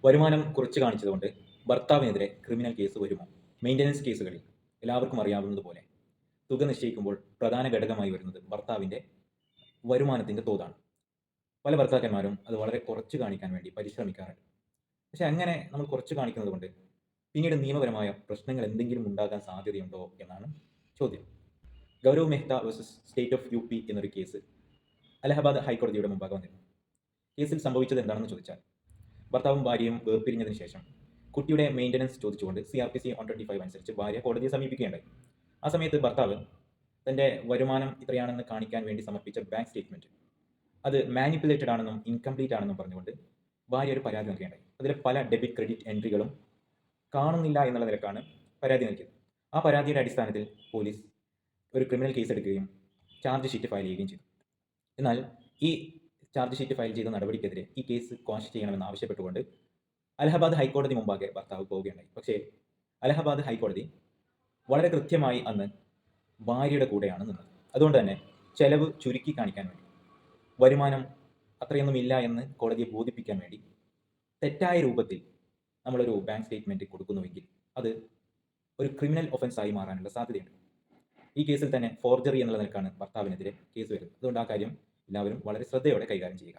വരുമാനം കുറച്ച് കാണിച്ചതുകൊണ്ട് ഭർത്താവിനെതിരെ criminal case വരുമോ? മെയിൻ്റനൻസ് കേസുകളിൽ എല്ലാവർക്കും അറിയാവുന്നതുപോലെ തുക നിശ്ചയിക്കുമ്പോൾ പ്രധാന ഘടകമായി വരുന്നത് ഭർത്താവിൻ്റെ വരുമാനത്തിൻ്റെ തോതാണ്. പല ഭർത്താക്കന്മാരും അത് വളരെ കുറച്ച് കാണിക്കാൻ വേണ്ടി പരിശ്രമിക്കാറുണ്ട്. പക്ഷെ അങ്ങനെ നമ്മൾ കുറച്ച് കാണിക്കുന്നത് കൊണ്ട് പിന്നീട് നിയമപരമായ പ്രശ്നങ്ങൾ എന്തെങ്കിലും ഉണ്ടാകാൻ സാധ്യതയുണ്ടോ എന്നാണ് ചോദ്യം. Gaurav Mehta versus state of U P എന്നൊരു കേസ് അലഹബാദ് ഹൈക്കോടതിയുടെ മുമ്പാകെ വന്നിരുന്നു. കേസിൽ സംഭവിച്ചത് എന്താണെന്ന് ചോദിച്ചാൽ, ഭർത്താവും ഭാര്യയും വേർപിരിഞ്ഞതിന് ശേഷം കുട്ടിയുടെ മെയിൻ്റനൻസ് ചോദിച്ചുകൊണ്ട് CRPC 125 അനുസരിച്ച് ഭാര്യ കോടതിയെ സമീപിക്കുകയുണ്ടായി. ആ സമയത്ത് ഭർത്താവ് തൻ്റെ വരുമാനം ഇത്രയാണെന്ന് കാണിക്കാൻ വേണ്ടി സമർപ്പിച്ച ബാങ്ക് സ്റ്റേറ്റ്മെൻറ്റ് അത് മാനിപ്പുലേറ്റഡ് ആണെന്നും ഇൻകംപ്ലീറ്റ് ആണെന്നും പറഞ്ഞുകൊണ്ട് ഭാര്യ ഒരു പരാതി നൽകുകയുണ്ടായി. അതിലെ പല ഡെബിറ്റ് ക്രെഡിറ്റ് എൻട്രികളും കാണുന്നില്ല എന്നുള്ള നിലക്കാണ് പരാതി നൽകിയത്. ആ പരാതിയുടെ അടിസ്ഥാനത്തിൽ പോലീസ് ഒരു ക്രിമിനൽ കേസ് എടുക്കുകയും ചാർജ് ഷീറ്റ് ഫയൽ ചെയ്യുകയും ചെയ്തു. എന്നാൽ ഈ ചാർജ് ഷീറ്റ് ഫയൽ ചെയ്ത നടപടിക്കെതിരെ ഈ കേസ് ക്വാഷ് ചെയ്യണമെന്ന് ആവശ്യപ്പെട്ടുകൊണ്ട് അലഹബാദ് ഹൈക്കോടതി മുമ്പാകെ ഭർത്താവ് പോവുകയുണ്ടായി. പക്ഷേ അലഹബാദ് ഹൈക്കോടതി വളരെ കൃത്യമായി അന്ന് ഭാര്യയുടെ കൂടെയാണ് നിന്നത്. അതുകൊണ്ട് തന്നെ ചെലവ് ചുരുക്കി കാണിക്കാൻ വേണ്ടി, വരുമാനം അത്രയൊന്നും ഇല്ല എന്ന് കോടതിയെ ബോധിപ്പിക്കാൻ വേണ്ടി തെറ്റായ രൂപത്തിൽ നമ്മളൊരു ബാങ്ക് സ്റ്റേറ്റ്മെൻറ്റ് കൊടുക്കുന്നുവെങ്കിൽ അത് ഒരു ക്രിമിനൽ ഒഫൻസായി മാറാനുള്ള സാധ്യതയുണ്ട്. ഈ കേസിൽ തന്നെ ഫോർജറി എന്നുള്ള നിലക്കാണ് ഭർത്താവിനെതിരെ കേസ് വരുന്നത്. അതുകൊണ്ട് ആ കാര്യം എല്ലാവരും വളരെ ശ്രദ്ധയോടെ കൈകാര്യം ചെയ്യുക.